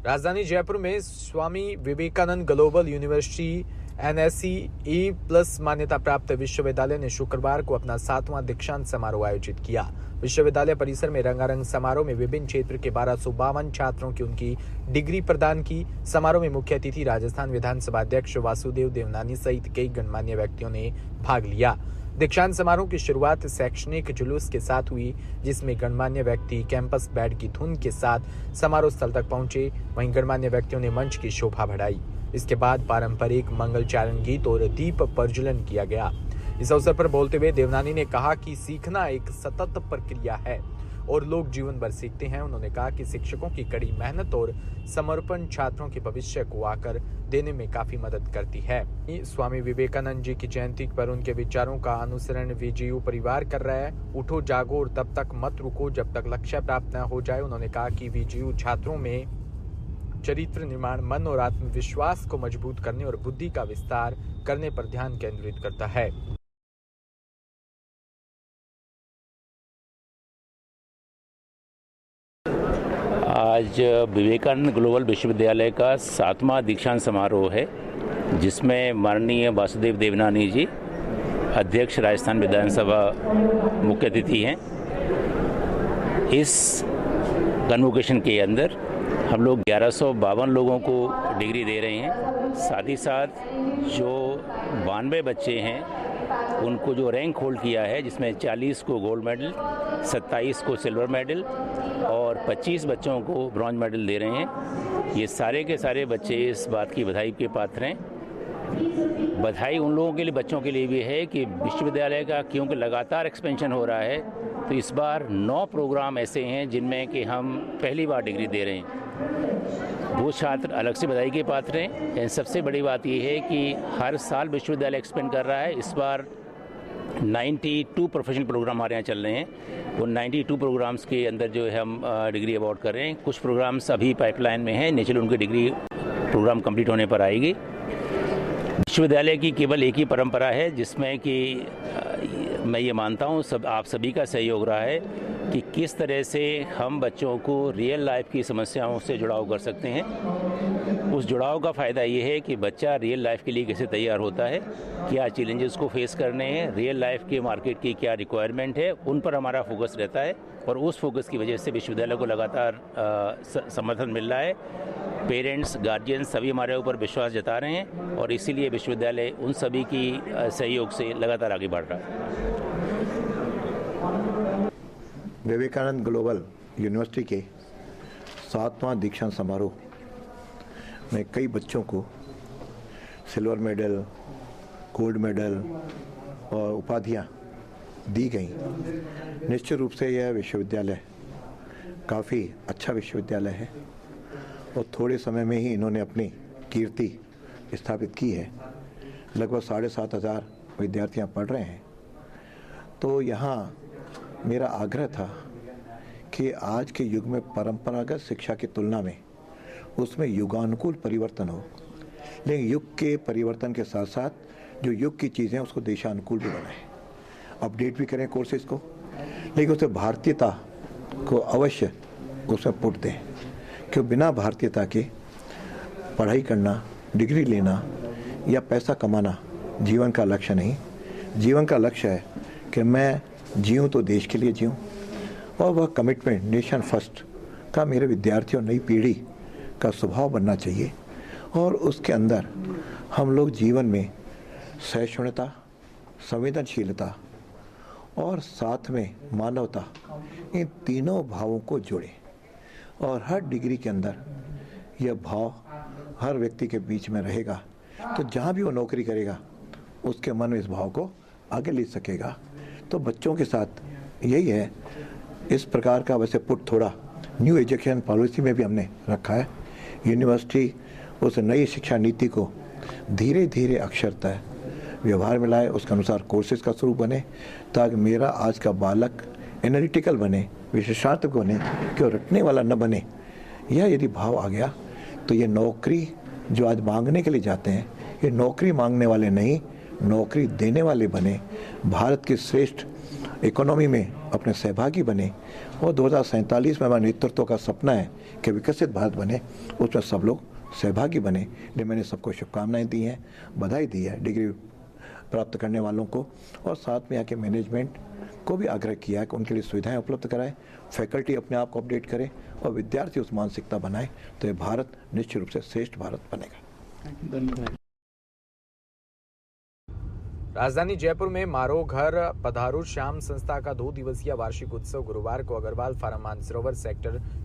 राजधानी जयपुर में Swami Vivekananda global university NSE+ मान्यता प्राप्त विश्वविद्यालय ने शुक्रवार को अपना 7वां दीक्षांत समारोह आयोजित किया। विश्वविद्यालय परिसर में रंगारंग समारोह में विभिन्न क्षेत्र के 1252 छात्रों की उनकी डिग्री प्रदान की। समारोह में मुख्य अतिथि राजस्थान विधानसभा अध्यक्ष वासुदेव देवनानी सहित कई गणमान्य व्यक्तियों ने भाग लिया। दीक्षांत समारोह की शुरुआत शैक्षणिक जुलूस के साथ हुई, जिसमें गणमान्य व्यक्ति कैंपस बैंड की धुन के साथ समारोह स्थल तक पहुंचे। वहीं गणमान्य व्यक्तियों ने मंच की शोभा बढ़ाई। इसके बाद पारंपरिक मंगलचारण गीत और दीप प्रज्वलन किया गया। इस अवसर पर बोलते हुए देवनानी ने कहा कि सीखना एक सतत प्रक्रिया है और लोग जीवन भर सीखते हैं। उन्होंने कहा कि शिक्षकों की कड़ी मेहनत और समर्पण छात्रों के भविष्य को आकर देने में काफी मदद करती है। स्वामी विवेकानंद जी की जयंती पर उनके विचारों का अनुसरण VGU परिवार कर रहा है। उठो जागो और तब तक मत रुको जब तक लक्ष्य प्राप्त न हो जाए। उन्होंने कहा कि VGU छात्रों में चरित्र निर्माण, मन और आत्मविश्वास को मजबूत करने और बुद्धि का विस्तार करने पर ध्यान केंद्रित करता है। आज विवेकानंद ग्लोबल विश्वविद्यालय का 7वां दीक्षांत समारोह है, जिसमें माननीय वासुदेव देवनानी जी अध्यक्ष राजस्थान विधानसभा मुख्य अतिथि हैं। इस कन्वोकेशन के अंदर हम लोग 1152 लोगों को डिग्री दे रहे हैं। साथ ही साथ जो 92 बच्चे हैं उनको जो रैंक होल्ड किया है, जिसमें 40 को गोल्ड मेडल, 27 को सिल्वर मेडल और 25 बच्चों को ब्रॉन्ज मेडल दे रहे हैं। ये सारे के सारे बच्चे इस बात की बधाई के पात्र हैं। बधाई उन लोगों के लिए, बच्चों के लिए भी है कि विश्वविद्यालय का क्योंकि लगातार एक्सपेंशन हो रहा है, तो इस बार 9 प्रोग्राम ऐसे हैं जिनमें कि हम पहली बार डिग्री दे रहे हैं। वो छात्र अलग से बधाई के पात्र हैं। इन सबसे बड़ी बात यह है कि हर साल विश्वविद्यालय एक्सपेंड कर रहा है। इस बार 92 प्रोफेशनल प्रोग्राम हमारे यहाँ चल रहे हैं। वो 92 प्रोग्राम्स के अंदर जो है हम डिग्री अवार्ड कर रहे हैं। कुछ प्रोग्राम्स अभी पाइपलाइन में हैं, नेचुरल उनकी डिग्री प्रोग्राम कंप्लीट होने पर आएगी। विश्वविद्यालय की केवल एक ही परंपरा है, जिसमें कि मैं ये मानता हूँ आप सभी का सहयोग रहा है कि किस तरह से हम बच्चों को रियल लाइफ की समस्याओं से जुड़ाव कर सकते हैं। उस जुड़ाव का फ़ायदा ये है कि बच्चा रियल लाइफ के लिए कैसे तैयार होता है, क्या चैलेंजेस को फेस करने हैं, रियल लाइफ के मार्केट की क्या रिक्वायरमेंट है, उन पर हमारा फोकस रहता है। और उस फोकस की वजह से विश्वविद्यालय को लगातार समर्थन मिल रहा है। पेरेंट्स, गार्जियंस सभी हमारे ऊपर विश्वास जता रहे हैं और इसीलिए विश्वविद्यालय उन सभी की सहयोग से लगातार आगे बढ़ रहा है। विवेकानंद ग्लोबल यूनिवर्सिटी के 7वां दीक्षांत समारोह में कई बच्चों को सिल्वर मेडल, गोल्ड मेडल और उपाधियां दी गई। निश्चित रूप से यह विश्वविद्यालय काफ़ी अच्छा विश्वविद्यालय है और थोड़े समय में ही इन्होंने अपनी कीर्ति स्थापित की है। लगभग 7,500 विद्यार्थी यहाँ पढ़ रहे हैं। तो यहाँ मेरा आग्रह था कि आज के युग में परंपरागत शिक्षा की तुलना में उसमें युगानुकूल परिवर्तन हो, लेकिन युग के परिवर्तन के साथ साथ जो युग की चीज़ें उसको देशानुकूल भी बनाएं, अपडेट भी करें कोर्सेज को, लेकिन उसमें भारतीयता को अवश्य उसमें पुट दें। क्यों बिना भारतीयता के पढ़ाई करना, डिग्री लेना या पैसा कमाना जीवन का लक्ष्य नहीं। जीवन का लक्ष्य है कि मैं जीऊँ तो देश के लिए जीऊँ, और वह कमिटमेंट नेशन फर्स्ट का मेरे विद्यार्थियों, नई पीढ़ी का स्वभाव बनना चाहिए। और उसके अंदर हम लोग जीवन में सहिष्णुता, संवेदनशीलता और साथ में मानवता, इन तीनों भावों को जोड़ें। और हर डिग्री के अंदर यह भाव हर व्यक्ति के बीच में रहेगा, तो जहाँ भी वो नौकरी करेगा उसके मन में इस भाव को आगे ले सकेगा। तो बच्चों के साथ यही है। इस प्रकार का वैसे पुट थोड़ा न्यू एजुकेशन पॉलिसी में भी हमने रखा है। यूनिवर्सिटी उस नई शिक्षा नीति को धीरे धीरे अक्षरतः व्यवहार में लाए, उसके अनुसार कोर्सेज का स्वरूप बने, ताकि मेरा आज का बालक एनालिटिकल बने, विशेषार्थ बने, क्यों रटने वाला न बने। यह यदि भाव आ गया तो ये नौकरी जो आज मांगने के लिए जाते हैं, ये नौकरी मांगने वाले नहीं, नौकरी देने वाले बने, भारत की श्रेष्ठ इकोनॉमी में अपने सहभागी बने और 2047 में हमारे नेतृत्व का सपना है कि विकसित भारत बने, उसमें सब लोग सहभागी बने। इसलिए मैंने सबको शुभकामनाएं दी हैं, बधाई दी है डिग्री प्राप्त करने वालों को, और साथ में यहाँ के मैनेजमेंट को भी आग्रह किया है कि उनके लिए सुविधाएं उपलब्ध कराएं, फैकल्टी अपने आप को अपडेट करें और विद्यार्थी उस मानसिकता बनाएं, तो ये भारत निश्चित रूप से श्रेष्ठ भारत बनेगा। धन्यवाद। राजधानी जयपुर में मारो घर पधारो श्याम संस्था का 2 दिवसीय वार्षिक उत्सव गुरुवार को अग्रवाल फार्म मानसरोवर सेक्टर